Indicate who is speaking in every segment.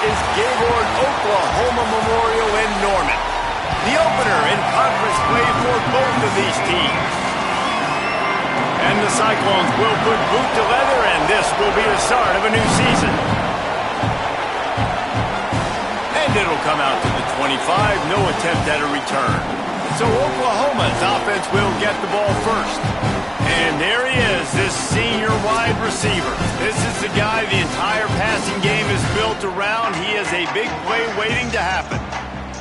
Speaker 1: is Gaylord Oklahoma Memorial in Norman. The opener in conference play for both of these teams. And the Cyclones will put boot to leather, and this will be the start of a new season. And it'll come out to the 25, no attempt at a return. So Oklahoma's offense will get the ball first. And there he is, this senior wide receiver. This is the guy the entire passing game is built around. He has a big play waiting to happen.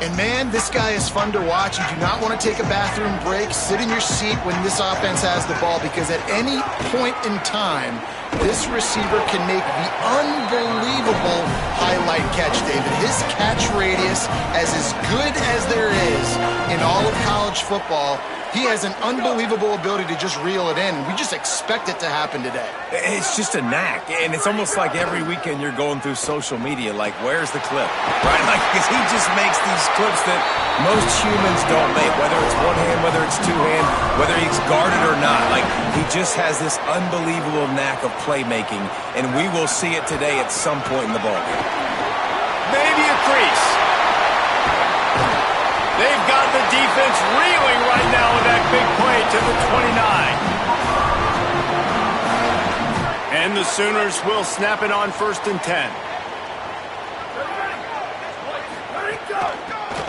Speaker 2: And man, this guy is fun to watch. You do not want to take a bathroom break. Sit in your seat when this offense has the ball, because at any point in time, this receiver can make the unbelievable highlight catch, David. His catch radius is as good as there is in all of college football. He has an unbelievable ability to just reel it in. We just expect it to happen today.
Speaker 3: It's just a knack, and it's almost like every weekend you're going through social media, like, where's the clip, right? Like, because he just makes these clips that most humans don't make, whether it's one hand, whether it's two hand, whether he's guarded or not. Like, he just has this unbelievable knack of playmaking, and we will see it today at some point in the ballgame.
Speaker 1: Maybe a crease. They've got the defense reeling right now with that big play to the 29. And the Sooners will snap it on 1st and 10.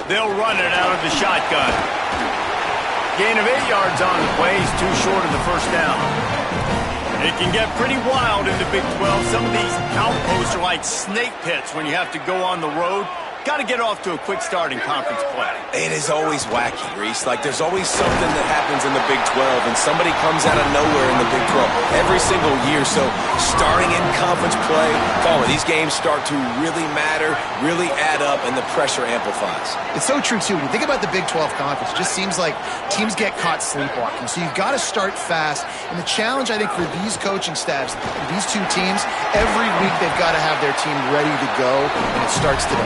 Speaker 1: They'll run it out of the shotgun. Gain of 8 yards on the play. He's too short of the first down. It can get pretty wild in the Big 12. Some of these outposts are like snake pits when you have to go on the road. Got to get off to a quick start in conference play.
Speaker 3: It is always wacky, Reese. Like, there's always something that happens in the Big 12, and somebody comes out of nowhere in the Big 12 every single year. So starting in conference play, these games start to really matter, really add up, and the pressure amplifies.
Speaker 2: It's so true, too. When you think about the Big 12 conference, it just seems like teams get caught sleepwalking. So you've got to start fast. And the challenge, I think, for these coaching staffs, these two teams, every week they've got to have their team ready to go, and it starts today.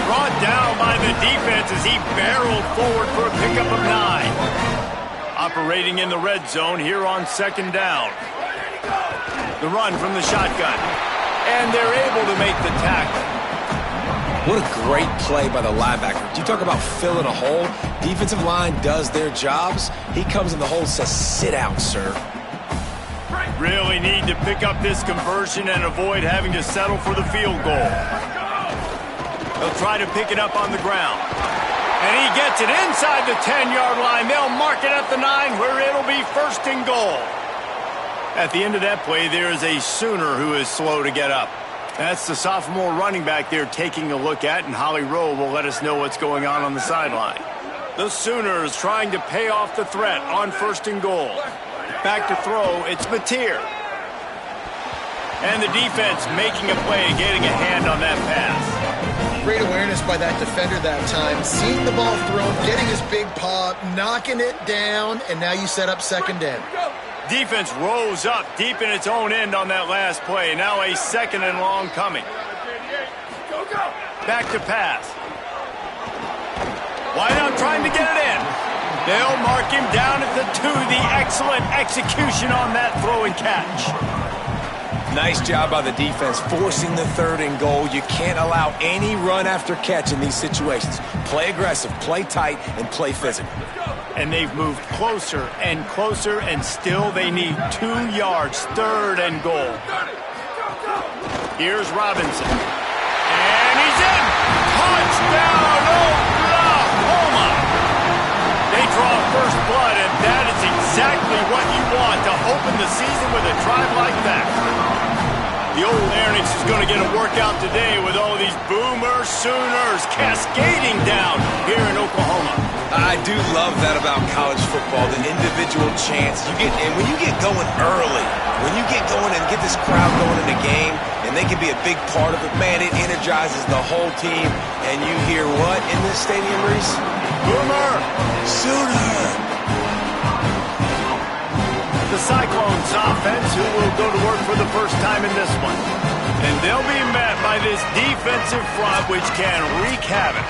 Speaker 1: Brought down by the defense as he barreled forward for a pickup of 9. Operating in the red zone here on 2nd down. The run from the shotgun. And they're able to make the tackle.
Speaker 3: What a great play by the linebacker. You talk about filling a hole. Defensive line does their jobs. He comes in the hole and says, sit down, sir.
Speaker 1: Really need to pick up this conversion and avoid having to settle for the field goal. They'll try to pick it up on the ground. And he gets it inside the 10-yard line. They'll mark it at the 9 where it'll be 1st and goal. At the end of that play, there is a Sooner who is slow to get up. That's the sophomore running back they're taking a look at, and Holly Rowe will let us know what's going on the sideline. The Sooners trying to pay off the threat on 1st and goal. Back to throw, it's Mateer. And the defense making a play and getting a hand on that pass.
Speaker 2: Great awareness by that defender that time. Seeing the ball thrown, getting his big paw, knocking it down, and now you set up 2nd end.
Speaker 1: Defense rose up deep in its own end on that last play. Now a 2nd and long coming. Back to pass. Wideout trying to get it in. They'll mark him down at the 2. The excellent execution on that throw and catch.
Speaker 3: Nice job by the defense forcing the 3rd and goal. You can't allow any run after catch in these situations. Play aggressive, play tight, and play physical.
Speaker 1: And they've moved closer and closer, and still they need 2 yards. 3rd and goal. Here's Robinson. And he's in! Touchdown, Oklahoma! They draw first blood, and that is exactly what you want to open the season with a drive like that. The old Aronix is going to get a workout today with all these Boomer Sooners cascading down here in Oklahoma.
Speaker 3: I do love that about college football, the individual chance you get. And when you get going early, when you get going and get this crowd going in a game, and they can be a big part of it, man, it energizes the whole team. And you hear what in this stadium, Reese?
Speaker 1: Boomer
Speaker 3: Sooner!
Speaker 1: The Cyclones offense, who will go to work for the first time in this one. And they'll be met by this defensive front, which can wreak havoc.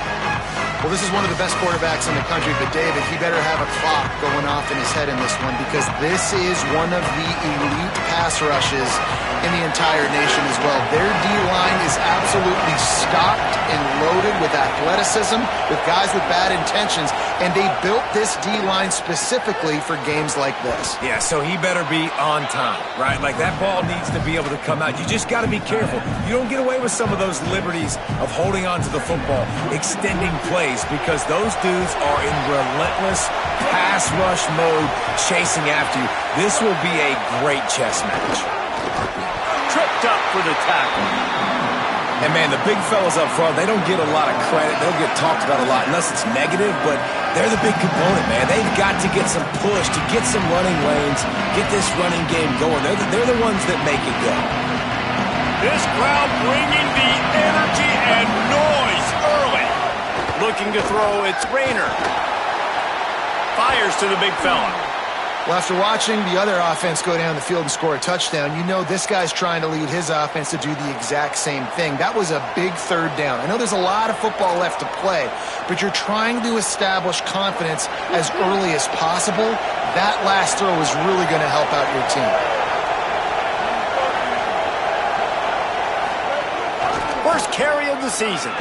Speaker 2: Well, this is one of the best quarterbacks in the country, but David, he better have a clock going off in his head in this one, because this is one of the elite pass rushes in the entire nation as well. Their D-line is absolutely stocked and loaded with athleticism, with guys with bad intentions, and they built this D-line specifically for games like this.
Speaker 3: Yeah, so he better be on time, right? Like, that ball needs to be able to come out. You just got to be careful. You don't get away with some of those liberties of holding on to the football, extending plays, because those dudes are in relentless pass rush mode chasing after you. This will be a great chess match.
Speaker 1: Tripped up for the tackle.
Speaker 3: And, man, the big fellas up front, they don't get a lot of credit. They don't get talked about a lot unless it's negative, but they're the big component, man. They've got to get some push, to get some running lanes, get this running game going. They're the ones that make it go.
Speaker 1: This crowd bringing the energy and noise early. Looking to throw, it's Rayner. Fires to the big fella.
Speaker 2: Well, after watching the other offense go down the field and score a touchdown, you know this guy's trying to lead his offense to do the exact same thing. That was a big third down. I know there's a lot of football left to play, but you're trying to establish confidence as early as possible. That last throw is really going to help out your team.
Speaker 1: First carry of the season.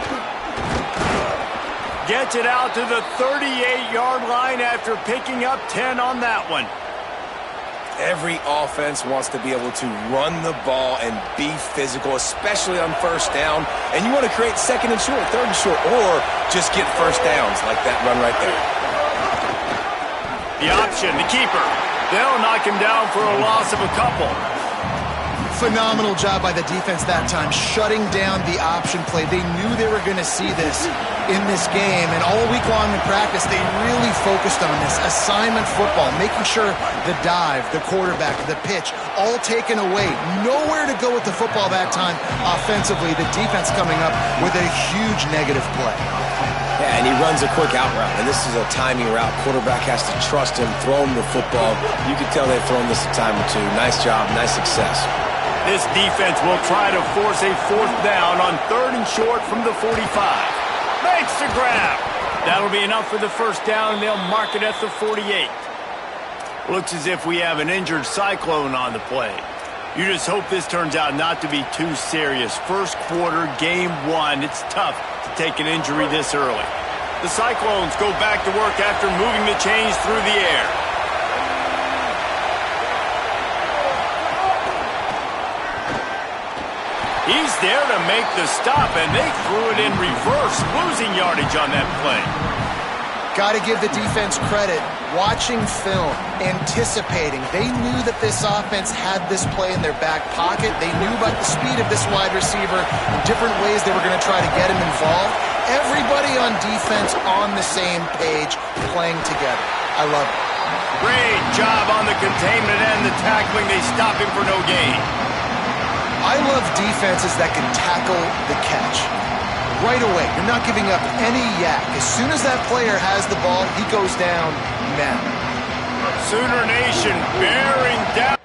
Speaker 1: Gets it out to the 38-yard line after picking up 10 on that one.
Speaker 3: Every offense wants to be able to run the ball and be physical, especially on first down. And you want to create second and short, third and short, or just get first downs like that run right there.
Speaker 1: The option, the keeper. They'll knock him down for a loss of a couple.
Speaker 2: Phenomenal job by the defense that time, shutting down the option play. They knew they were going to see this in this game, and all week long in practice, they really focused on this assignment football, making sure the dive, the quarterback, the pitch, all taken away. Nowhere to go with the football that time offensively. The defense coming up with a huge negative play.
Speaker 3: Yeah, and he runs a quick out route, and this is a timing route. Quarterback has to trust him, throw him the football. You can tell they've thrown this a time or two. Nice job, nice success.
Speaker 1: This defense will try to force a fourth down on third and short from the 45. Makes the grab. That'll be enough for the first down, and they'll mark it at the 48. Looks as if we have an injured Cyclone on the play. You just hope this turns out not to be too serious. First quarter, game one. It's tough to take an injury this early. The Cyclones go back to work after moving the chains through the air. He's there to make the stop, and they threw it in reverse, losing yardage on that play.
Speaker 2: Got to give the defense credit. Watching film, anticipating. They knew that this offense had this play in their back pocket. They knew about the speed of this wide receiver, different ways they were going to try to get him involved. Everybody on defense on the same page, playing together. I love it.
Speaker 1: Great job on the containment and the tackling. They stop him for no gain.
Speaker 2: I love defenses that can tackle the catch. Right away, you're not giving up any yak. As soon as that player has the ball, he goes down now.
Speaker 1: Sooner Nation bearing down.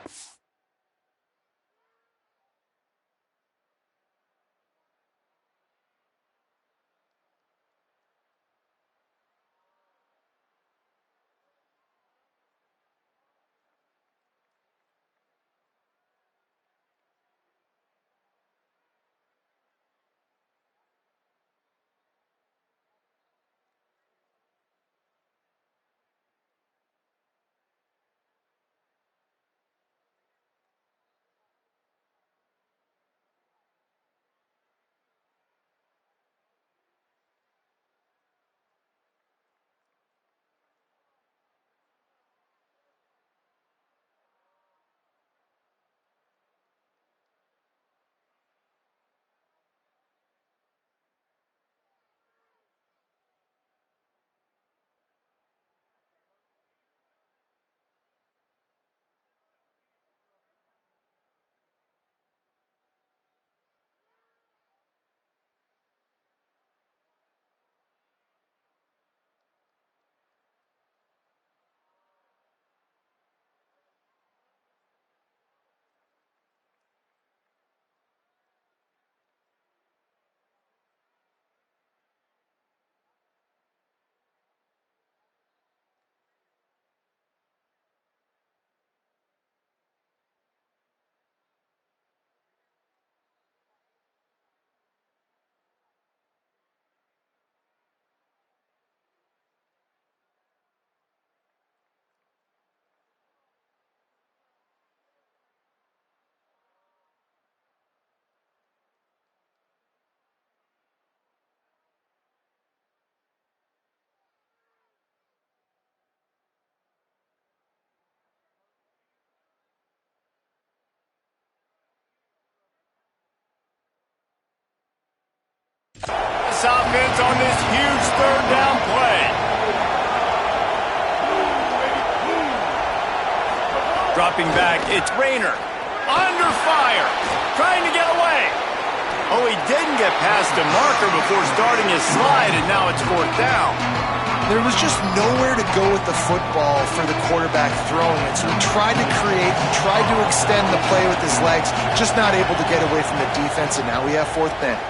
Speaker 1: this offense on this huge third down play. Dropping back, it's Rayner. Under fire, trying to get away. Oh, he didn't get past the marker before starting his slide, and now it's fourth down.
Speaker 2: There was just nowhere to go with the football for the quarterback throwing it. So he tried to create, he tried to extend the play with his legs, just not able to get away from the defense, and now we have fourth down.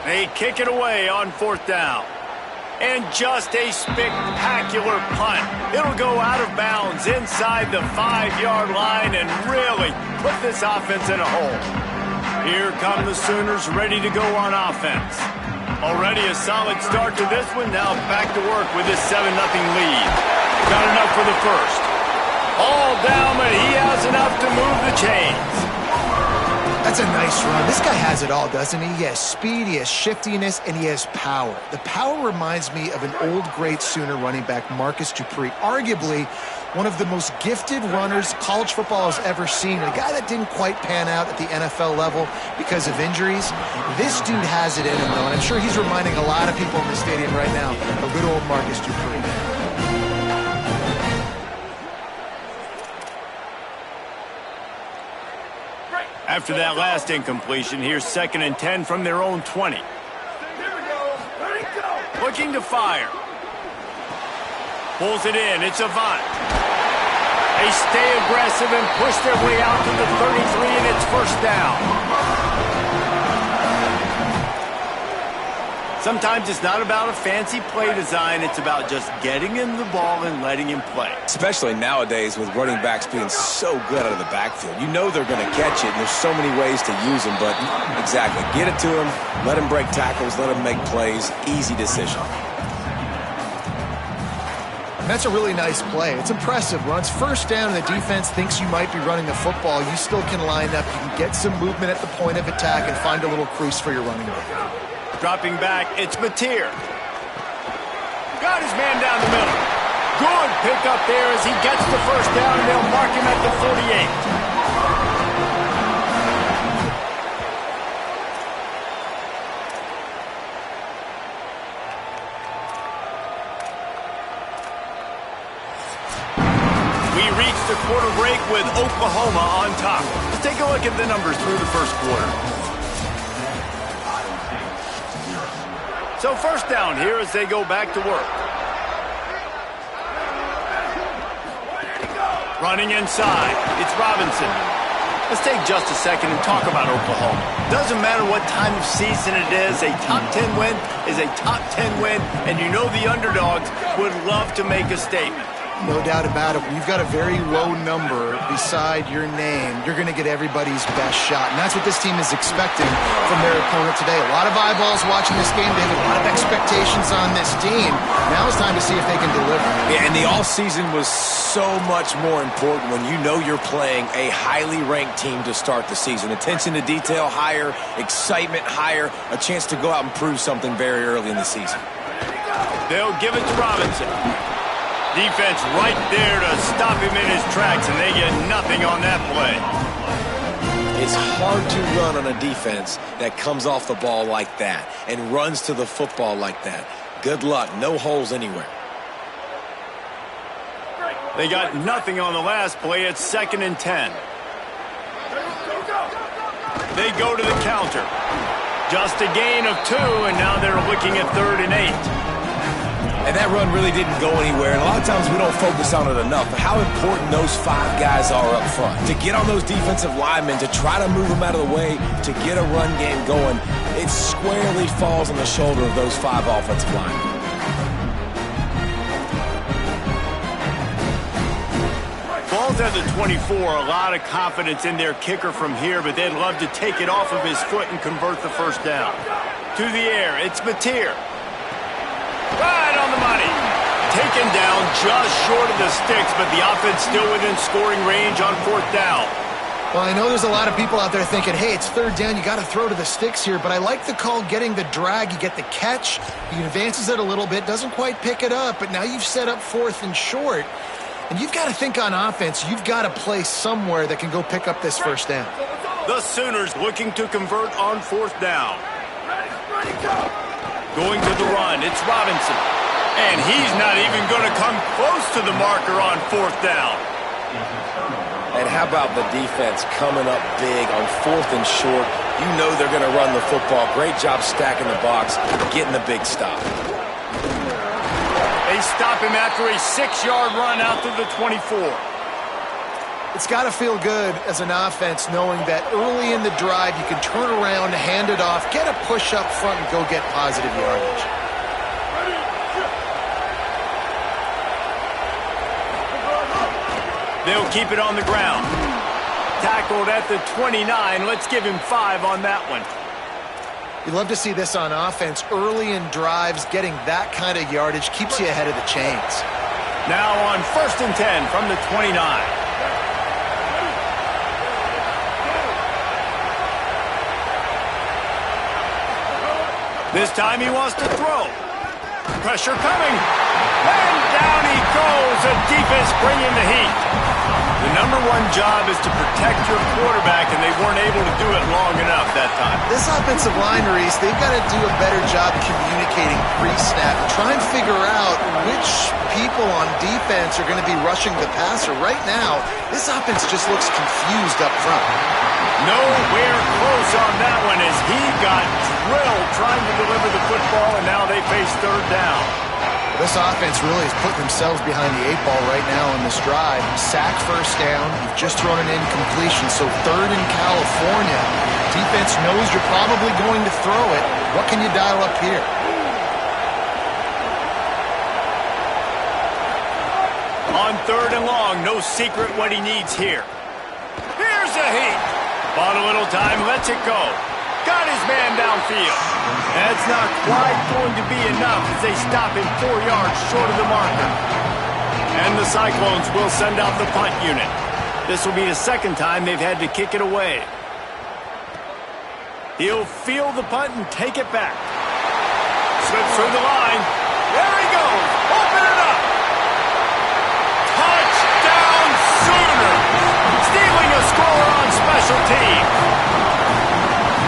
Speaker 1: They kick it away on fourth down. And just a spectacular punt. It'll go out of bounds inside the 5-yard line and really put this offense in a hole. Here come the Sooners ready to go on offense. Already a solid start to this one. Now back to work with this 7-0 lead. Got enough for the first. All down, but he has enough to move the chains.
Speaker 2: That's a nice run. This guy has it all, doesn't he? He has speed, he has shiftiness, and he has power. The power reminds me of an old great Sooner running back, Marcus Dupree. Arguably one of the most gifted runners college football has ever seen. A guy that didn't quite pan out at the NFL level because of injuries. This dude has it in him, though, and I'm sure he's reminding a lot of people in the stadium right now of good old Marcus Dupree.
Speaker 1: After that last incompletion, here's 2nd and 10 from their own 20. Looking to fire. Pulls it in. It's Avant. They stay aggressive and push their way out to the 33, and it's first down. Sometimes it's not about a fancy play design. It's about just getting him the ball and letting him play.
Speaker 3: Especially nowadays with running backs being so good out of the backfield. You know they're going to catch it, and there's so many ways to use them. But exactly, get it to him, let him break tackles, let him make plays. Easy decision.
Speaker 2: That's a really nice play. It's impressive. Runs first down and the defense thinks you might be running the football. You still can line up. You can get some movement at the point of attack and find a little crease for your running back.
Speaker 1: Dropping back, it's Mateer. Got his man down the middle. Good pick up there as he gets the first down, and they'll mark him at the 48. We reach the quarter break with Oklahoma on top. Let's take a look at the numbers through the first quarter. So first down here as they go back to work. Running inside, it's Robinson. Let's take just a second and talk about Oklahoma. Doesn't matter what time of season it is, a top 10 win is a top 10 win, and you know the underdogs would love to make a statement.
Speaker 2: No doubt about it. When you've got a very low number beside your name, you're going to get everybody's best shot. And that's what this team is expecting from their opponent today. A lot of eyeballs watching this game. They have a lot of expectations on this team. Now it's time to see if they can deliver.
Speaker 3: Yeah, and the offseason was so much more important when you know you're playing a highly ranked team to start the season. Attention to detail higher, excitement higher, a chance to go out and prove something very early in the season.
Speaker 1: They'll give it to Robinson. Defense right there to stop him in his tracks, and they get nothing on that play.
Speaker 3: It's hard to run on a defense that comes off the ball like that and runs to the football like that. Good luck. No holes anywhere.
Speaker 1: They got nothing on the last play. It's 2nd and 10. They go to the counter. Just a gain of 2, and now they're looking at 3rd and 8.
Speaker 3: And that run really didn't go anywhere. And a lot of times we don't focus on it enough. But how important those 5 guys are up front. To get on those defensive linemen, to try to move them out of the way, to get a run game going, it squarely falls on the shoulder of those 5 offensive linemen.
Speaker 1: Ball's at the 24. A lot of confidence in their kicker from here, but they'd love to take it off of his foot and convert the first down. To the air, it's Mateer. Right on the money. Taken down just short of the sticks, but the offense still within scoring range on 4th down.
Speaker 2: Well, I know there's a lot of people out there thinking, hey, it's 3rd down, you got to throw to the sticks here, but I like the call getting the drag. You get the catch, he advances it a little bit, doesn't quite pick it up, but now you've set up 4th and short, and you've got to think on offense. You've got to play somewhere that can go pick up this first down.
Speaker 1: The Sooners looking to convert on 4th down. Going to the run, it's Robinson. And he's not even going to come close to the marker on 4th down.
Speaker 3: And how about the defense coming up big on 4th and short? You know they're going to run the football. Great job stacking the box, getting the big stop.
Speaker 1: They stop him after a 6-yard run out to the 24.
Speaker 2: It's got to feel good as an offense knowing that early in the drive you can turn around, hand it off, get a push up front, and go get positive yardage.
Speaker 1: They'll keep it on the ground. Tackled at the 29. Let's give him 5 on that one.
Speaker 2: You love to see this on offense. Early in drives, getting that kind of yardage keeps you ahead of the chains.
Speaker 1: Now on 1st and 10 from the 29. This time he wants to throw. Pressure coming. And down he goes. The defense bringing the heat. The #1 job is to protect your quarterback, and they weren't able to do it long enough that time.
Speaker 2: This offensive line, Reese, they've got to do a better job communicating pre-snap. Try and figure out which people on defense are going to be rushing the passer. Right now, this offense just looks confused up front.
Speaker 1: Nowhere close on that one as he got drilled trying to deliver the football, and now they face 3rd down.
Speaker 2: This offense really is putting themselves behind the 8 ball right now on this drive. Sack 1st down. You've just thrown an incompletion, so 3rd in California. Defense knows you're probably going to throw it. What can you dial up here?
Speaker 1: On 3rd and long, no secret what he needs here. Here's a heat. Bought a little time, lets it go. Got his man downfield. That's not quite going to be enough as they stop him 4 yards short of the marker. And the Cyclones will send out the punt unit. This will be the 2nd time they've had to kick it away. He'll field the punt and take it back. Slips through the line. There he goes. Open it up. Touchdown Sooners. Stealing a score on special teams.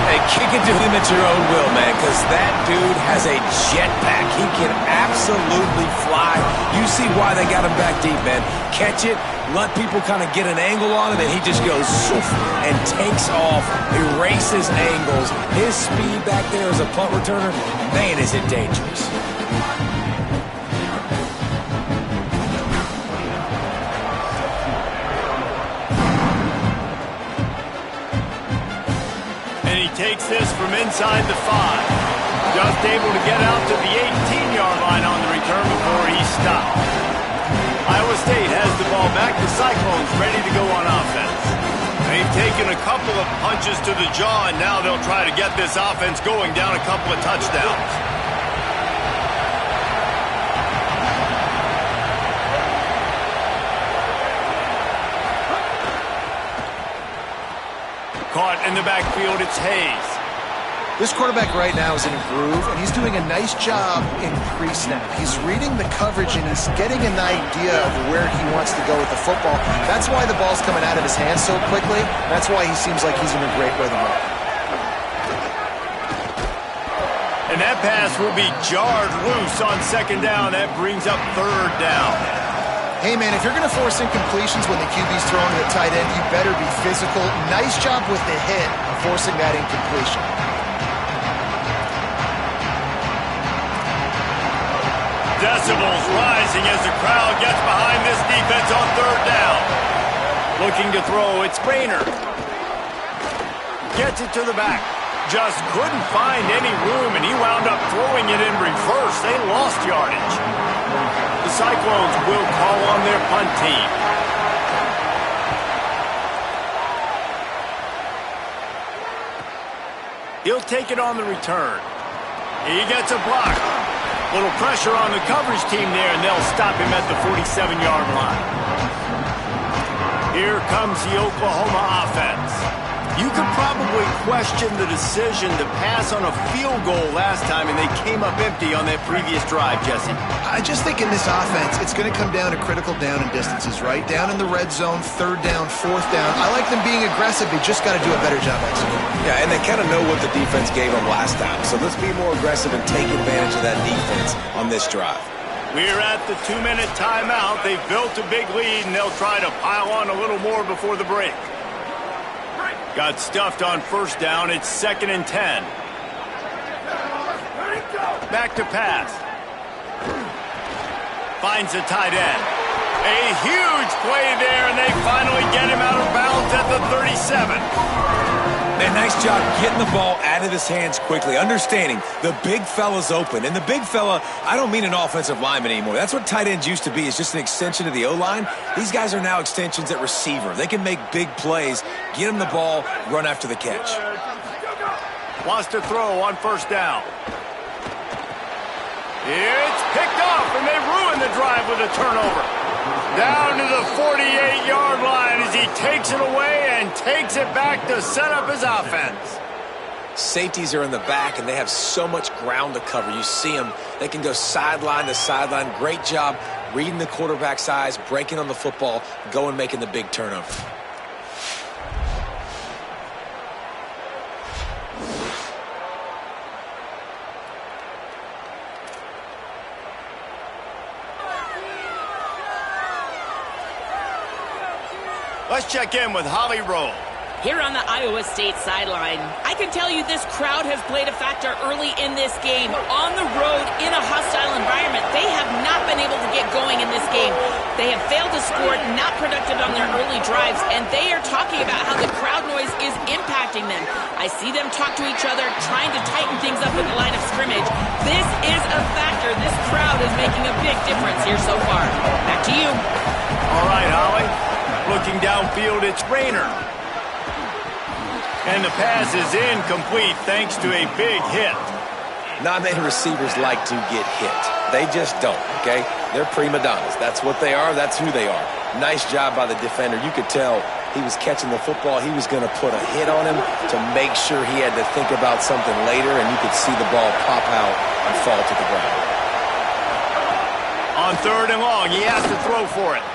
Speaker 3: Hey, kick it to him at your own will, man, because that dude has a jetpack. He can absolutely fly. You see why they got him back deep, man. Catch it, let people kind of get an angle on it, and he just goes zoof, and takes off, erases angles. His speed back there as a punt returner, man, is it dangerous.
Speaker 1: Takes this from inside the 5. Just able to get out to the 18-yard line on the return before he stopped. Iowa State has the ball back. The Cyclones ready to go on offense. They've taken a couple of punches to the jaw, and now they'll try to get this offense going down a couple of touchdowns. Caught in the backfield, it's Hayes.
Speaker 2: This quarterback right now is in a groove, and he's doing a nice job in pre-snap. He's reading the coverage, and he's getting an idea of where he wants to go with the football. That's why the ball's coming out of his hands so quickly. That's why he seems like he's in a great rhythm.
Speaker 1: And that pass will be jarred loose on 2nd down. That brings up 3rd down.
Speaker 2: Hey, man, if you're going to force incompletions when the QB's throwing to the tight end, you better be physical. Nice job with the hit of forcing that incompletion.
Speaker 1: Decibels rising as the crowd gets behind this defense on 3rd down. Looking to throw, it's Rayner. Gets it to the back. Just couldn't find any room, and he wound up throwing it in reverse. They lost yardage. The Cyclones will call on their punt team. He'll take it on the return. He gets a block. Little pressure on the coverage team there, and they'll stop him at the 47-yard line. Here comes the Oklahoma offense. You could probably question the decision to pass on a field goal last time, and they came up empty on that previous drive, Jesse.
Speaker 2: I just think in this offense, it's going to come down to critical down and distances, right? Down in the red zone, third down, fourth down. I like them being aggressive. They just got to do a better job executing.
Speaker 3: Yeah, and they kind of know what the defense gave them last time. So let's be more aggressive and take advantage of that defense on this drive.
Speaker 1: We're at the 2-minute timeout. They've built a big lead, and they'll try to pile on a little more before the break. Got stuffed on first down. It's 2nd and 10. Back to pass. Finds a tight end. A huge play there, and they finally get him out of bounds at the 37.
Speaker 3: Man, nice job getting the ball out of his hands quickly, understanding the big fella's open. And the big fella, I don't mean an offensive lineman anymore. That's what tight ends used to be, is just an extension of the O-line. These guys are now extensions at receiver. They can make big plays, get him the ball, run after the catch.
Speaker 1: Wants to throw on first down. It's picked off, and they ruin the drive with a turnover. Down to the 48-yard line as he takes it away and takes it back to set up his offense.
Speaker 3: Safeties are in the back, and they have so much ground to cover. You see them. They can go sideline to sideline. Great job reading the quarterback's eyes, breaking on the football, going making the big turnover.
Speaker 1: Let's check in with Holly Rowe.
Speaker 4: Here on the Iowa State sideline, I can tell you this crowd has played a factor early in this game. On the road, in a hostile environment, they have not been able to get going in this game. They have failed to score, not productive on their early drives, and they are talking about how the crowd noise is impacting them. I see them talk to each other, trying to tighten things up at the line of scrimmage. This is a factor. This crowd is making a big difference here so far. Back to you.
Speaker 1: All right, Holly. Looking downfield, it's Rayner. And the pass is incomplete thanks to a big hit.
Speaker 3: Not many receivers like to get hit. They just don't, okay? They're prima donnas. That's what they are. That's who they are. Nice job by the defender. You could tell he was catching the football. He was going to put a hit on him to make sure he had to think about something later, and you could see the ball pop out and fall to the ground.
Speaker 1: On 3rd and long, he has to throw for it.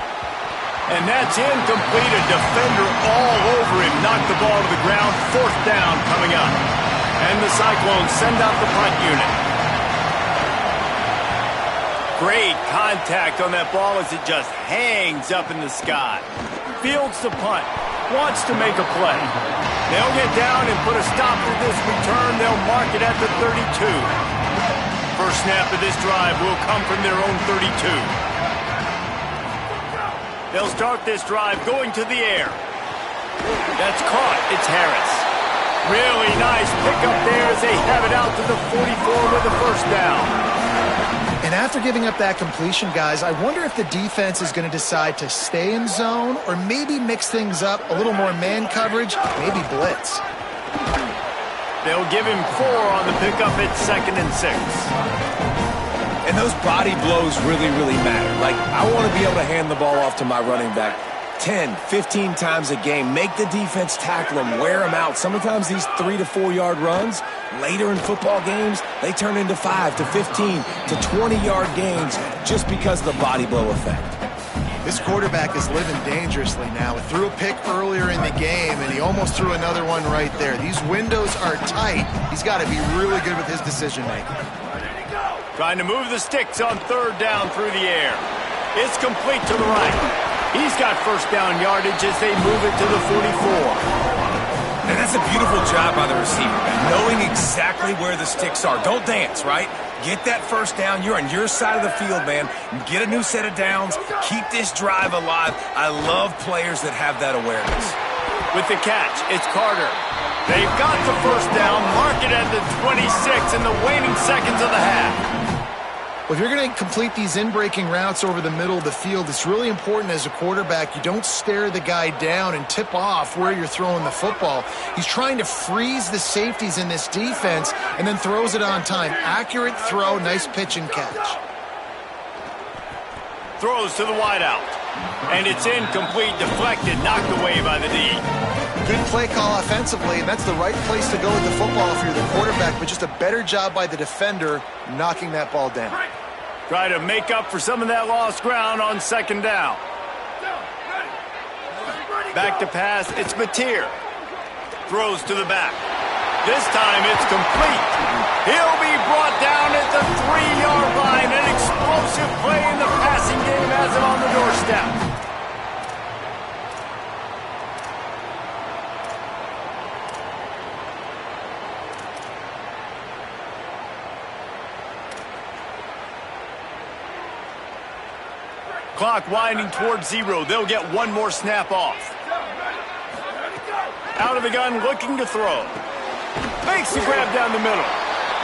Speaker 1: And that's incomplete. A defender all over him. Knocked the ball to the ground. 4th down coming up. And the Cyclones send out the punt unit. Great contact on that ball as it just hangs up in the sky. Fields the punt. Wants to make a play. They'll get down and put a stop to this return. They'll mark it at the 32. First snap of this drive will come from their own 32. They'll start this drive going to the air. That's caught. It's Harris. Really nice pickup there as they have it out to the 44 with the first down.
Speaker 2: And after giving up that completion, guys, I wonder if the defense is going to decide to stay in zone or maybe mix things up, a little more man coverage, maybe blitz.
Speaker 1: They'll give him 4 on the pickup at 2nd and 6.
Speaker 3: And those body blows really, really matter. Like, I want to be able to hand the ball off to my running back 10, 15 times a game. Make the defense tackle them, wear them out. Sometimes these 3 to 4 yard runs, later in football games, they turn into 5 to 15 to 20-yard gains just because of the body blow effect.
Speaker 2: This quarterback is living dangerously now. He threw a pick earlier in the game, and he almost threw another one right there. These windows are tight. He's got to be really good with his decision-making.
Speaker 1: Trying to move the sticks on 3rd down through the air. It's complete to the right. He's got first down yardage as they move it to the 44.
Speaker 3: And that's a beautiful job by the receiver, man. Knowing exactly where the sticks are. Don't dance, right? Get that first down. You're on your side of the field, man. Get a new set of downs. Keep this drive alive. I love players that have that awareness.
Speaker 1: With the catch, it's Carter. They've got the first down. Mark it at the 26 in the waning seconds of the half.
Speaker 2: Well, if you're going to complete these in-breaking routes over the middle of the field, it's really important as a quarterback you don't stare the guy down and tip off where you're throwing the football. He's trying to freeze the safeties in this defense and then throws it on time. Accurate throw, nice pitch and catch.
Speaker 1: Throws to the wideout. And it's incomplete, deflected, knocked away by the D.
Speaker 2: Good play call offensively, and that's the right place to go with the football if you're the quarterback, but just a better job by the defender knocking that ball down.
Speaker 1: Try to make up for some of that lost ground on second down. Back to pass, it's Mateer. Throws to the back. This time it's complete. He'll be brought down at the 3-yard line. An explosive play in the passing game has him on the doorstep. Clock winding towards 0. They'll get one more snap off. Out of the gun, looking to throw. Makes the grab down the middle.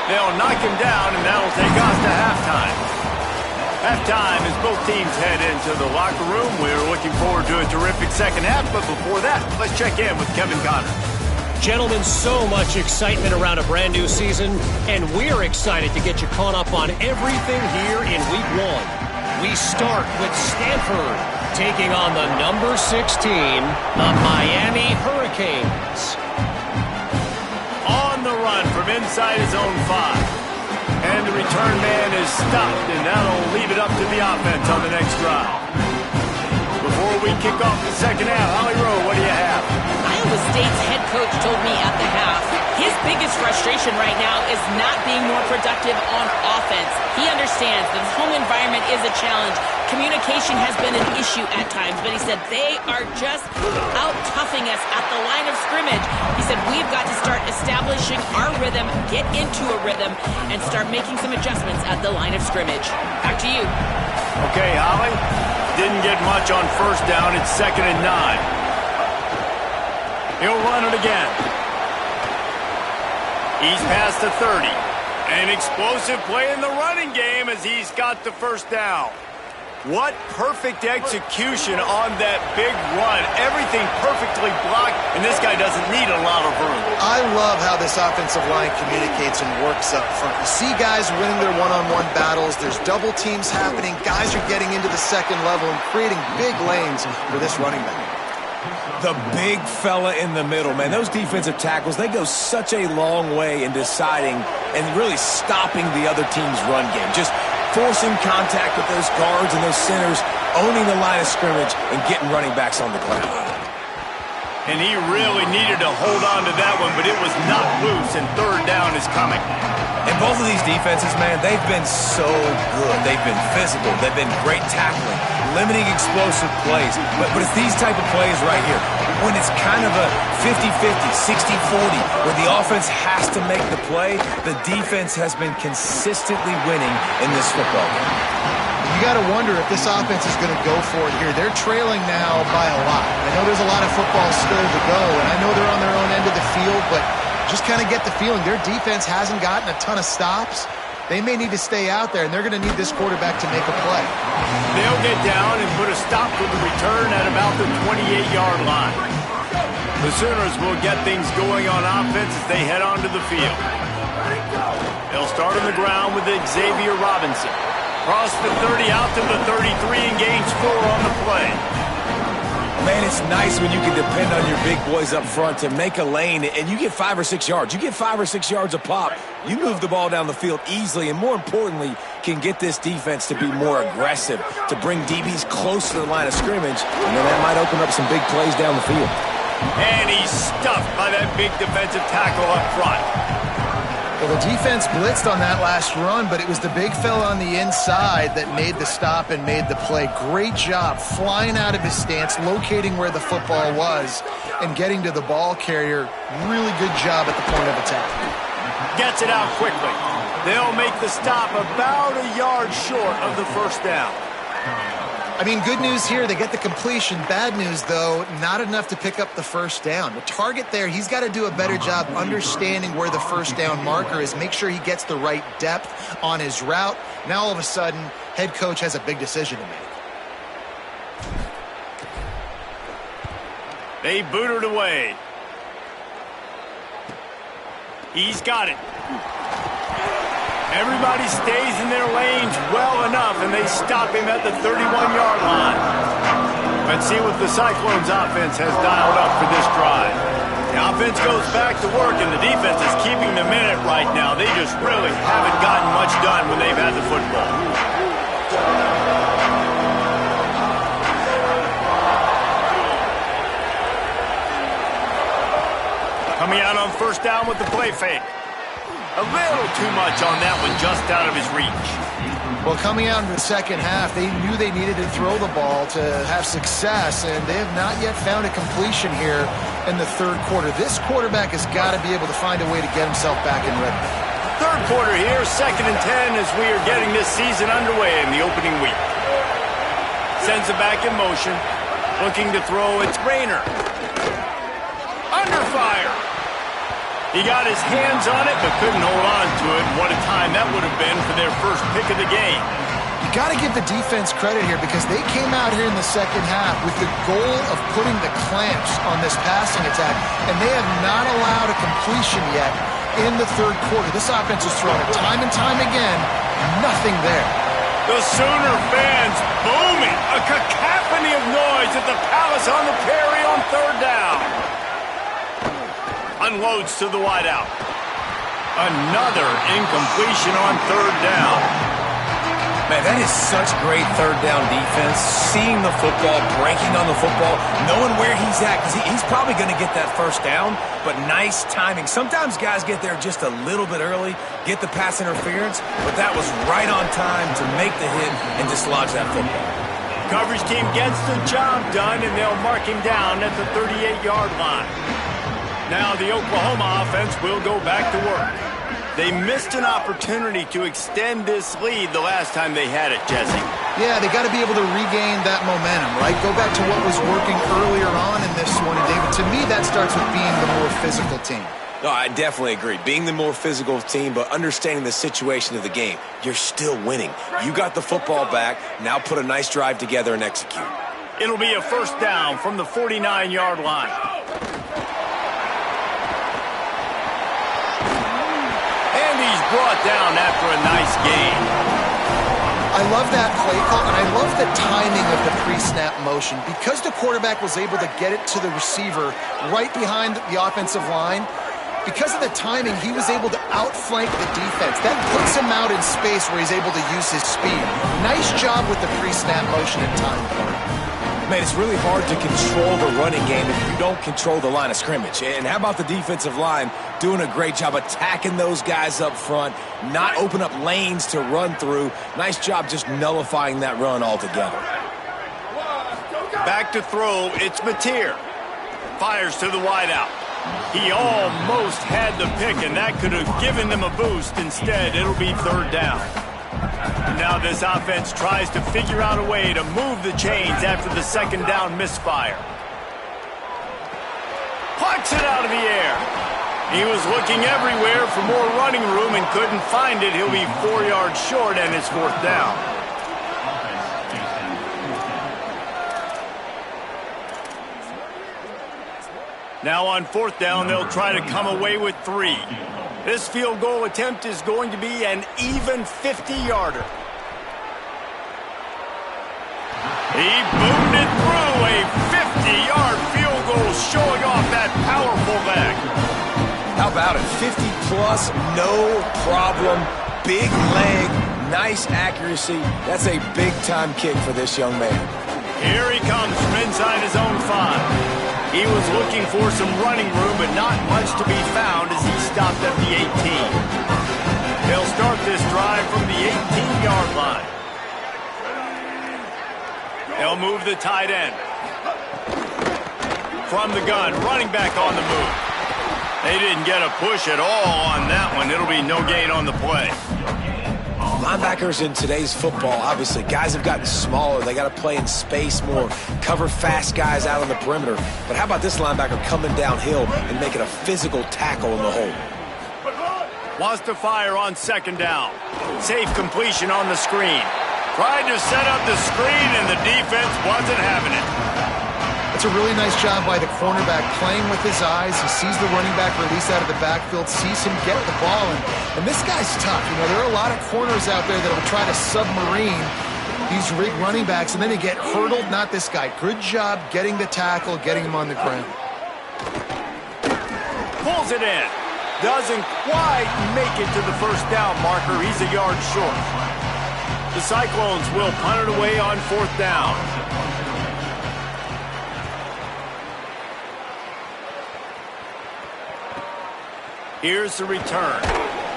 Speaker 1: They'll knock him down, and that'll take us to halftime. Halftime as both teams head into the locker room. We're looking forward to a terrific second half, but before that, let's check in with Kevin Connors.
Speaker 5: Gentlemen, so much excitement around a brand new season, and we're excited to get you caught up on everything here in Week 1. We start with Stanford taking on the number 16, the Miami Hurricanes.
Speaker 1: On the run from inside his own 5. And the return man is stopped, and that'll leave it up to the offense on the next drive. Before we kick off the second half, Holly Rowe, what do you have?
Speaker 4: Iowa State's head coach told me at the half his biggest frustration right now is not being more productive on offense. He understands that the home environment is a challenge. Communication has been an issue at times, but he said they are just out-toughing us at the line of scrimmage. He said we've got to start establishing our rhythm, get into a rhythm, and start making some adjustments at the line of scrimmage. Back to you.
Speaker 1: Okay, Holly. Didn't get much on first down. It's 2nd and 9. He'll run it again. He's past the 30. An explosive play in the running game as he's got the first down. What perfect execution on that big run. Everything perfectly blocked, and this guy doesn't need a lot of room.
Speaker 2: I love how this offensive line communicates and works up front. You see guys winning their one-on-one battles. There's double teams happening. Guys are getting into the second level and creating big lanes for this running back.
Speaker 3: The big fella in the middle, man. Those defensive tackles, they go such a long way in deciding and really stopping the other team's run game. Just forcing contact with those guards and those centers, owning the line of scrimmage, and getting running backs on the ground.
Speaker 1: And he really needed to hold on to that one, but it was not loose, and third down is coming.
Speaker 3: And both of these defenses, man, they've been so good. They've been physical. They've been great tackling, limiting explosive plays. But it's these type of plays right here, when it's kind of a 50-50, 60-40, where the offense has to make the play, the defense has been consistently winning in this football game.
Speaker 2: You got to wonder if this offense is going to go for it here. They're trailing now by a lot. I know there's a lot of football still to go, and I know they're on their own end of the field, but just kind of get the feeling their defense hasn't gotten a ton of stops. They may need to stay out there, and they're going to need this quarterback to make a play.
Speaker 1: They'll get down and put a stop to the return at about the 28-yard line. The Sooners will get things going on offense as they head onto the field. They'll start on the ground with Xavier Robinson. Cross the 30 out to the 33 and gains 4 on the play.
Speaker 3: Man, it's nice when you can depend on your big boys up front to make a lane, and you get 5 or 6 yards. You get 5 or 6 yards a pop. You move the ball down the field easily, and more importantly, can get this defense to be more aggressive, to bring DBs close to the line of scrimmage, and then that might open up some big plays down the field.
Speaker 1: And he's stuffed by that big defensive tackle up front.
Speaker 2: Well, the defense blitzed on that last run, but it was the big fella on the inside that made the stop and made the play. Great job flying out of his stance, locating where the football was, and getting to the ball carrier. Really good job at the point of attack.
Speaker 1: Gets it out quickly. They'll make the stop about a yard short of the first down.
Speaker 2: I mean, good news here, they get the completion. Bad news, though, not enough to pick up the first down. The target there, he's got to do a better job understanding where the first down marker is, make sure he gets the right depth on his route. Now, all of a sudden, head coach has a big decision to make.
Speaker 1: They boot it away. He's got it. Everybody stays in their lanes well enough, and they stop him at the 31-yard line. Let's see what the Cyclones offense has dialed up for this drive. The offense goes back to work, and the defense is keeping them in it right now. They just really haven't gotten much done when they've had the football. Coming out on first down with the play fake. A little too much on that one, just out of his reach.
Speaker 2: Well, coming out in the second half, they knew they needed to throw the ball to have success, and they have not yet found a completion here in the third quarter. This quarterback has got to be able to find a way to get himself back in rhythm.
Speaker 1: Third quarter here, 2nd and 10 as we are getting this season underway in the opening week. Sends it back in motion, looking to throw. It's Rayner. Under fire. He got his hands on it, but couldn't hold on to it. What a time that would have been for their first pick of the game.
Speaker 2: You got to give the defense credit here because they came out here in the second half with the goal of putting the clamps on this passing attack, and they have not allowed a completion yet in the third quarter. This offense has thrown it time and time again. Nothing there.
Speaker 1: The Sooner fans booming. A cacophony of noise at the Palace on the Prairie on third down. Unloads to the wideout. Another incompletion on third down.
Speaker 3: Man, that is such great third down defense. Seeing the football, breaking on the football, knowing where he's at, because he's probably going to get that first down, but nice timing. Sometimes guys get there just a little bit early, get the pass interference, but that was right on time to make the hit and dislodge that football.
Speaker 1: Coverage team gets the job done, and they'll mark him down at the 38-yard line. Now the Oklahoma offense will go back to work. They missed an opportunity to extend this lead the last time they had it, Jesse.
Speaker 2: Yeah, they got to be able to regain that momentum, right? Go back to what was working earlier on in this one. And David, to me, that starts with being the more physical team.
Speaker 3: No, I definitely agree. Being the more physical team, but understanding the situation of the game. You're still winning. You got the football back. Now put a nice drive together and execute.
Speaker 1: It'll be a first down from the 49-yard line. Brought down after a nice gain.
Speaker 2: I love that play call, and I love the timing of the pre-snap motion. Because the quarterback was able to get it to the receiver right behind the offensive line, because of the timing, he was able to outflank the defense. That puts him out in space where he's able to use his speed. Nice job with the pre-snap motion and timing.
Speaker 3: Man, it's really hard to control the running game if you don't control the line of scrimmage. And how about the defensive line doing a great job attacking those guys up front, not open up lanes to run through. Nice job just nullifying that run altogether.
Speaker 1: Back to throw, it's Mateer. Fires to the wideout. He almost had the pick, and that could have given them a boost. Instead, it'll be third down. Now this offense tries to figure out a way to move the chains after the second down misfire. Plucks it out of the air. He was looking everywhere for more running room and couldn't find it. He'll be 4 yards short and it's fourth down. Now on fourth down, they'll try to come away with 3. This field goal attempt is going to be an even 50-yarder. He boomed it through, a 50-yard field goal showing off that powerful leg.
Speaker 3: How about it? 50-plus, no problem. Big leg, nice accuracy. That's a big-time kick for this young man.
Speaker 1: Here he comes from inside his own 5. He was looking for some running room, but not much to be found as he stopped at the 18. They'll start this drive from the 18-yard line. They'll move the tight end. From the gun, running back on the move. They didn't get a push at all on that one. It'll be no gain on the play.
Speaker 3: Linebackers in today's football, obviously, guys have gotten smaller. They got to play in space more, cover fast guys out on the perimeter. But how about this linebacker coming downhill and making a physical tackle in the hole?
Speaker 1: Lost to fire on second down. Safe completion on the screen. Tried to set up the screen, and the defense wasn't having it.
Speaker 2: It's a really nice job by the cornerback playing with his eyes. He sees the running back release out of the backfield, sees him get the ball, and this guy's tough. You know, there are a lot of corners out there that will try to submarine these running backs, and then they get hurdled. Not this guy. Good job getting the tackle, getting him on the ground.
Speaker 1: Pulls it in. Doesn't quite make it to the first down marker. He's a yard short. The Cyclones will punt it away on 4th down. Here's the return.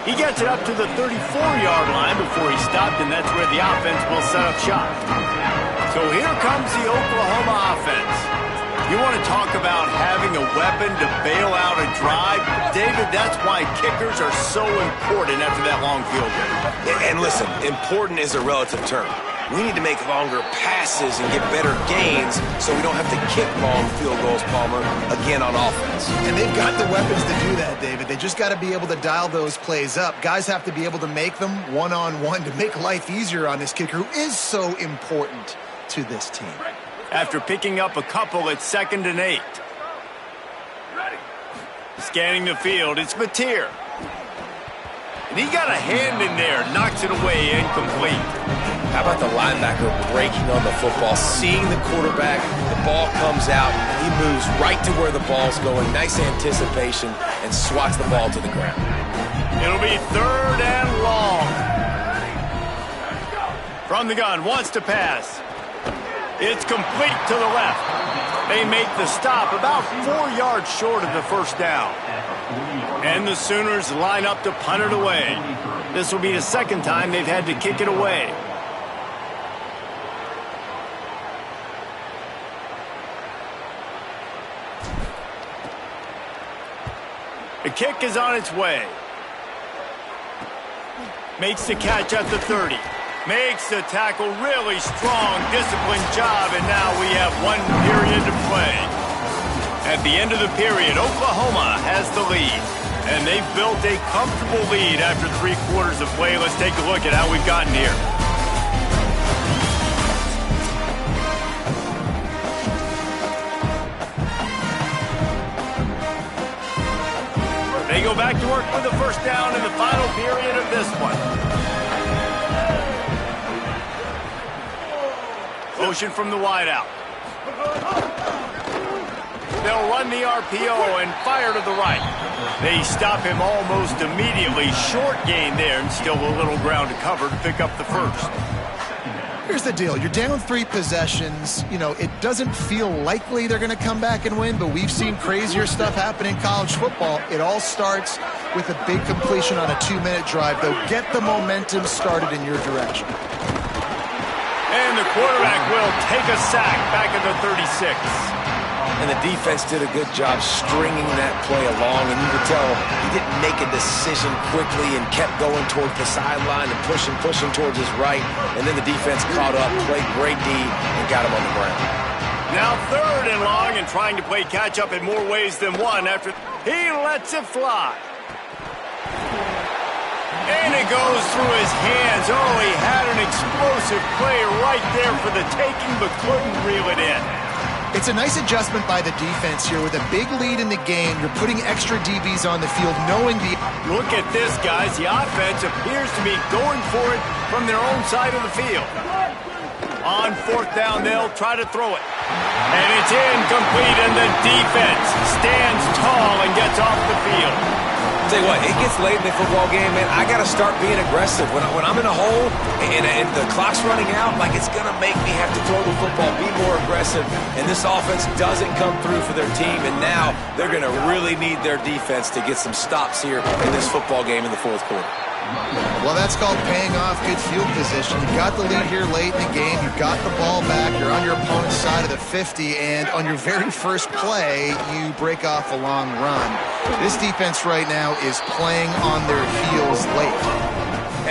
Speaker 1: He gets it up to the 34-yard line before he stopped, and that's where the offense will set up shop. So here comes the Oklahoma offense. You want to talk about having a weapon to bail out a drive? David, that's why kickers are so important after that long field goal.
Speaker 3: And listen, important is a relative term. We need to make longer passes and get better gains so we don't have to kick long field goals, Palmer, again on offense.
Speaker 2: And they've got the weapons to do that, David. They just got to be able to dial those plays up. Guys have to be able to make them one-on-one to make life easier on this kicker who is so important to this team.
Speaker 1: After picking up a couple at 2nd and 8. Scanning the field, it's Mateer. And he got a hand in there, knocks it away, incomplete.
Speaker 3: How about the linebacker breaking on the football, seeing the quarterback, the ball comes out, he moves right to where the ball's going, nice anticipation, and swats the ball to the ground.
Speaker 1: It'll be 3rd and long. From the gun, wants to pass. It's complete to the left. They make the stop about 4 yards short of the first down. And the Sooners line up to punt it away. This will be the 2nd time they've had to kick it away. The kick is on its way. Makes the catch at the 30. Makes the tackle, really strong, disciplined job, and now we have 1 period to play. At the end of the period, Oklahoma has the lead, and they've built a comfortable lead after 3 quarters of play. Let's take a look at how we've gotten here. They go back to work with the first down in the final period of this one. Motion from the wideout. They'll run the RPO and fire to the right. They stop him almost immediately. Short gain there and still a little ground to cover to pick up the first.
Speaker 2: Here's the deal. You're down 3 possessions. You know, it doesn't feel likely they're going to come back and win, but we've seen crazier stuff happen in college football. It all starts with a big completion on a 2-minute drive. They'll get the momentum started in your direction.
Speaker 1: And the quarterback will take a sack back at the 36.
Speaker 3: And the defense did a good job stringing that play along, and you could tell he didn't make a decision quickly and kept going towards the sideline and pushing towards his right, and then the defense caught up, played great D, and got him on the ground.
Speaker 1: Now 3rd and long and trying to play catch-up in more ways than one after he lets it fly. And it goes through his hands. Oh, he had an explosive play right there for the taking, but couldn't reel it in.
Speaker 2: It's a nice adjustment by the defense here. With a big lead in the game, you're putting extra DBs on the field, knowing the...
Speaker 1: Look at this, guys. The offense appears to be going for it from their own side of the field. On 4th down, they'll try to throw it. And it's incomplete, and the defense stands tall and gets off the field.
Speaker 3: Tell you what, it gets late in the football game, man. I got to start being aggressive. When I'm in a hole and the clock's running out, like, it's going to make me have to throw the football, be more aggressive. And this offense doesn't come through for their team, and now they're going to really need their defense to get some stops here in this football game in the 4th quarter.
Speaker 2: Well, that's called paying off good field position. You got the lead here late in the game. You got the ball back. You're on your opponent's side of the 50, and on your very first play, you break off a long run. This defense right now is playing on their heels late.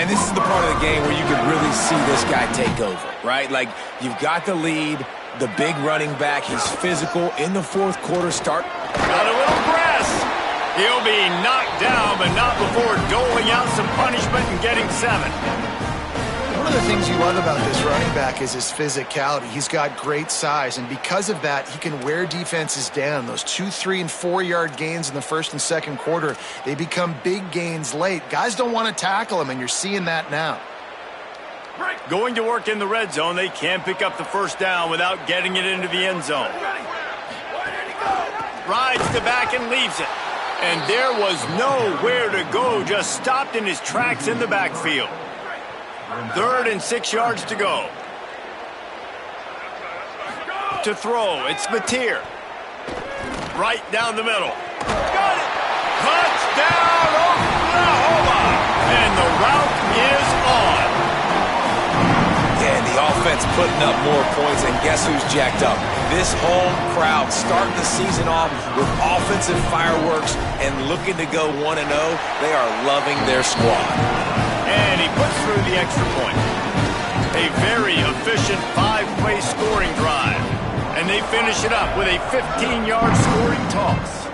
Speaker 3: And this is the part of the game where you could really see this guy take over, right? Like, you've got the lead, the big running back. He's physical in the 4th quarter. Got
Speaker 1: a little press. He'll be knocked down, but not before doling out some punishment and getting 7.
Speaker 2: One of the things you love about this running back is his physicality. He's got great size, and because of that, he can wear defenses down. Those 2, 3, and 4-yard gains in the 1st and 2nd quarter, they become big gains late. Guys don't want to tackle him, and you're seeing that now.
Speaker 1: Going to work in the red zone, they can't pick up the first down without getting it into the end zone. Rides the back and leaves it. And there was nowhere to go, just stopped in his tracks in the backfield. 3rd and 6 yards to go. To throw, it's Mateer. Right down the middle. Got it! Touchdown, Oklahoma! And the route is on.
Speaker 3: Yeah, and the offense putting up more points, and guess who's jacked up? This home crowd starting the season off with offensive fireworks and looking to go 1-0. They are loving their squad.
Speaker 1: And he puts through the extra point. A very efficient 5-play scoring drive. And they finish it up with a 15-yard scoring toss.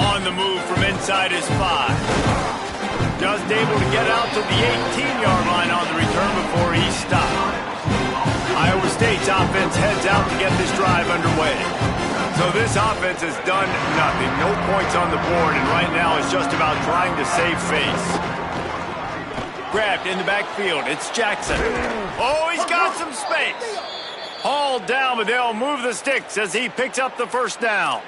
Speaker 1: On the move from inside his 5. Just able to get out to the 18-yard line on the return before he stopped. Iowa State's offense heads out to get this drive underway. So this offense has done nothing. No points on the board, and right now it's just about trying to save face. Grabbed in the backfield. It's Jackson. Oh, he's got some space. Hauled down, but they'll move the sticks as he picks up the first down.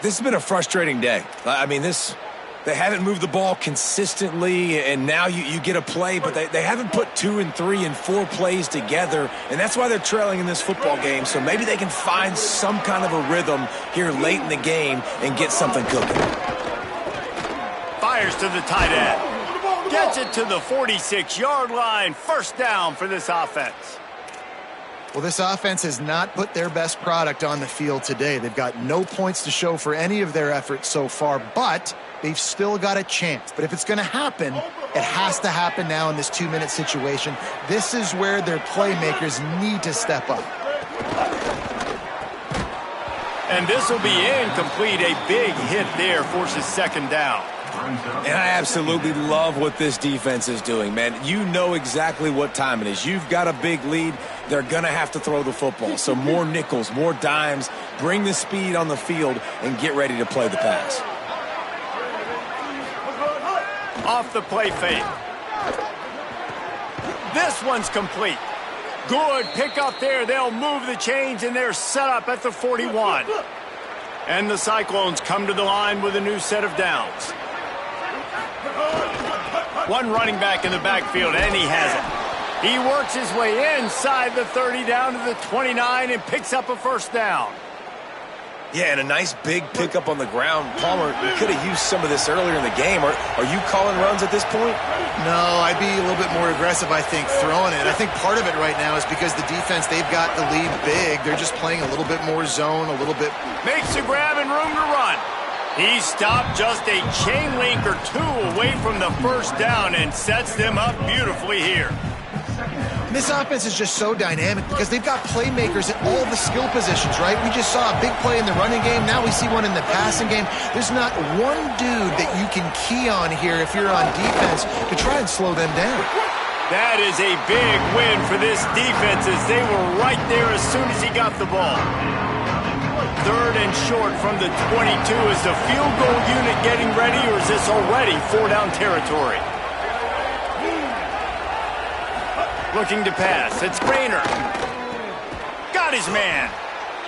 Speaker 3: This has been a frustrating day. I mean, they haven't moved the ball consistently, and now you get a play, but they haven't put 2 and 3 and 4 plays together, and that's why they're trailing in this football game. So maybe they can find some kind of a rhythm here late in the game and get something cooking.
Speaker 1: Fires to the tight end. Gets it to the 46-yard line. First down for this offense.
Speaker 2: Well, this offense has not put their best product on the field today. They've got no points to show for any of their efforts so far, but they've still got a chance. But if it's going to happen, it has to happen now in this 2-minute situation. This is where their playmakers need to step up.
Speaker 1: And this will be incomplete. A big hit there forces second down.
Speaker 3: And I absolutely love what this defense is doing, man. You know exactly what time it is. You've got a big lead. They're going to have to throw the football. So more nickels, more dimes, bring the speed on the field, and get ready to play the pass.
Speaker 1: Off the play fake. This one's complete. Good pick up there. They'll move the chains, and they're set up at the 41. And the Cyclones come to the line with a new set of downs. One running back in the backfield, and he has it. He works his way inside the 30 down to the 29 and picks up a first down.
Speaker 3: Yeah, and a nice big pickup on the ground. Palmer, you could have used some of this earlier in the game. Are you calling runs at this point?
Speaker 2: No, I'd be a little bit more aggressive, I think, throwing it. I think part of it right now is because the defense, they've got the lead big. They're just playing a little bit more zone, a little bit.
Speaker 1: Makes a grab and room to run. He stopped just a chain link or 2 away from the first down and sets them up beautifully here.
Speaker 2: This offense is just so dynamic because they've got playmakers at all the skill positions, right? We just saw a big play in the running game. Now we see one in the passing game. There's not one dude that you can key on here if you're on defense to try and slow them down.
Speaker 1: That is a big win for this defense as they were right there as soon as he got the ball. 3rd and short from the 22. Is the field goal unit getting ready, or is this already 4-down territory? Looking to pass. It's Grainer. Got his man.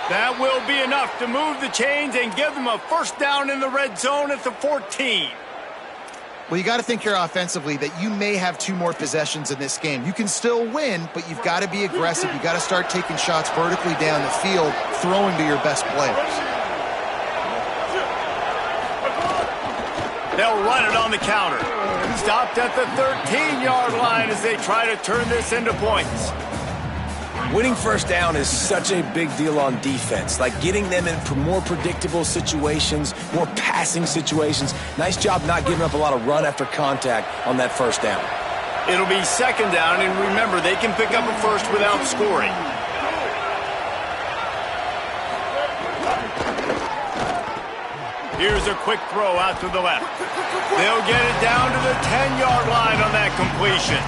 Speaker 1: That will be enough to move the chains and give them a first down in the red zone at the 14.
Speaker 2: Well, you got to think here offensively that you may have 2 more possessions in this game. You can still win, but you've got to be aggressive. You got to start taking shots vertically down the field, throwing to your best players.
Speaker 1: They'll run it on the counter. Stopped at the 13-yard line as they try to turn this into points.
Speaker 3: Winning first down is such a big deal on defense, like getting them in more predictable situations, more passing situations. Nice job not giving up a lot of run after contact on that first down.
Speaker 1: It'll be second down, and remember, they can pick up a first without scoring. Here's a quick throw out to the left. They'll get it down to the 10-yard line on that completion.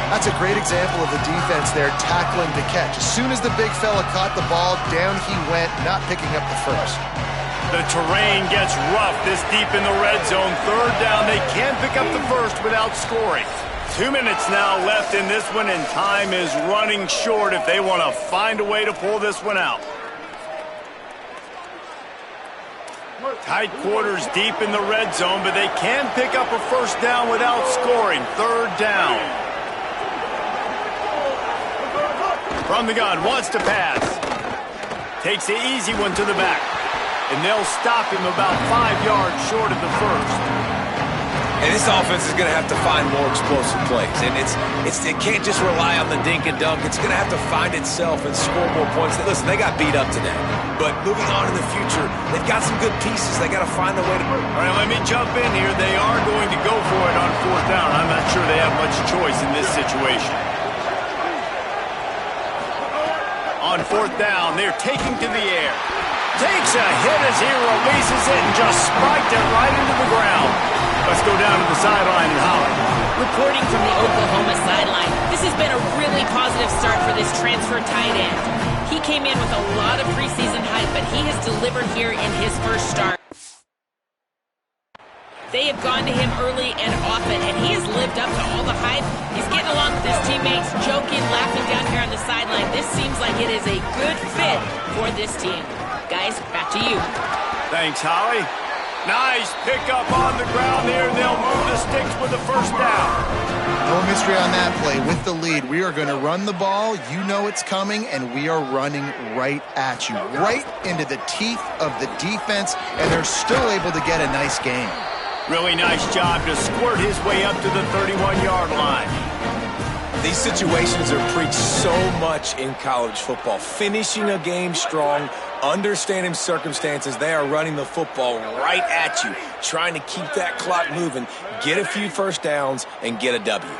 Speaker 2: That's a great example of the defense there, tackling to catch. As soon as the big fella caught the ball, down he went, not picking up the first.
Speaker 1: The terrain gets rough this deep in the red zone. 3rd down, they can't pick up the first without scoring. 2 minutes now left in this one, and time is running short if they want to find a way to pull this one out. Tight quarters deep in the red zone, but they can pick up a first down without scoring. Third down. From the gun, wants to pass. Takes the easy one to the back. And they'll stop him about 5 yards short of the first.
Speaker 3: And this offense is going to have to find more explosive plays. And it can't just rely on the dink and dunk. It's going to have to find itself and score more points. Listen, they got beat up today. But moving on in the future, they've got some good pieces. They got to find a way to...
Speaker 1: All right, let me jump in here. They are going to go for it on fourth down. I'm not sure they have much choice in this situation. On fourth down, they're taking to the air. Takes a hit as he releases it and just spiked it right into the ground. Let's go down to the sideline and Holly.
Speaker 4: Reporting from the Oklahoma sideline, this has been a really positive start for this transfer tight end. He came in with a lot of preseason hype, but he has delivered here in his first start. They have gone to him early and often, and he has lived up to all the hype. He's getting along with his teammates, joking, laughing down here on the sideline. This seems like it is a good fit for this team. Guys, back to you.
Speaker 1: Thanks, Holly. Nice pickup on the ground there. They'll move the sticks with the first down.
Speaker 2: No mystery on that play. With the lead, we are going to run the ball. You know it's coming, and we are running right at you, right into the teeth of the defense, and they're still able to get a nice gain.
Speaker 1: Really nice job to squirt his way up to the 31-yard line.
Speaker 3: These situations are preached so much in college football. Finishing a game strong, understanding circumstances. They are running the football right at you, trying to keep that clock moving, get a few first downs, and get a W.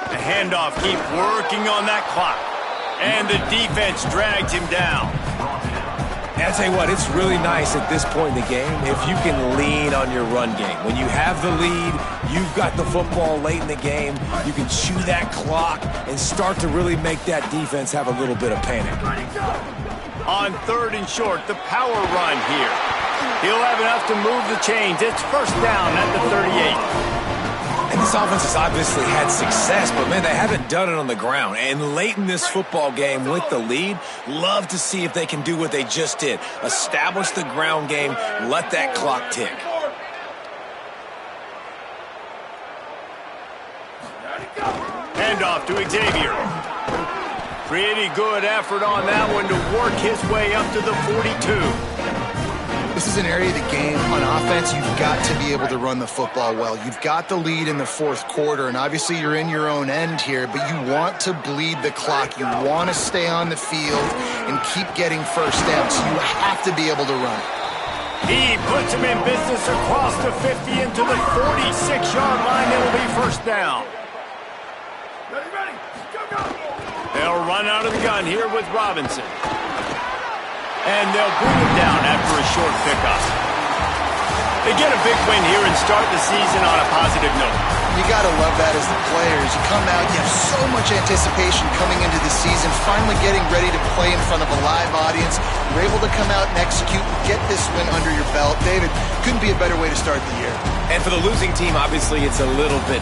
Speaker 1: The handoff, keep working on that clock. And the defense drags him down.
Speaker 3: And I'll tell you what, it's really nice at this point in the game if you can lean on your run game. When you have the lead, you've got the football late in the game, you can chew that clock and start to really make that defense have a little bit of panic.
Speaker 1: On third and short, the power run here. He'll have enough to move the chains. It's first down at the 38.
Speaker 3: And this offense has obviously had success, but, man, they haven't done it on the ground. And late in this football game with the lead, love to see if they can do what they just did. Establish the ground game, let that clock tick.
Speaker 1: Handoff to Xavier. Pretty good effort on that one to work his way up to the 42.
Speaker 2: This is an area of the game on offense you've got to be able to run the football well. You've got the lead in the fourth quarter, and obviously you're in your own end here, but you want to bleed the clock. You want to stay on the field and keep getting first down, so you have to be able to run.
Speaker 1: He puts him in business across the 50 into the 46-yard line. It'll be first down. They'll run out of the gun here with Robinson. And they'll bring him down after a short pickup. They get a big win here and start the season on a positive note.
Speaker 2: You got to love that as the players. You come out, you have so much anticipation coming into the season, finally getting ready to play in front of a live audience. You're able to come out and execute and get this win under your belt. David, couldn't be a better way to start the year.
Speaker 3: And for the losing team, obviously, it's a little bit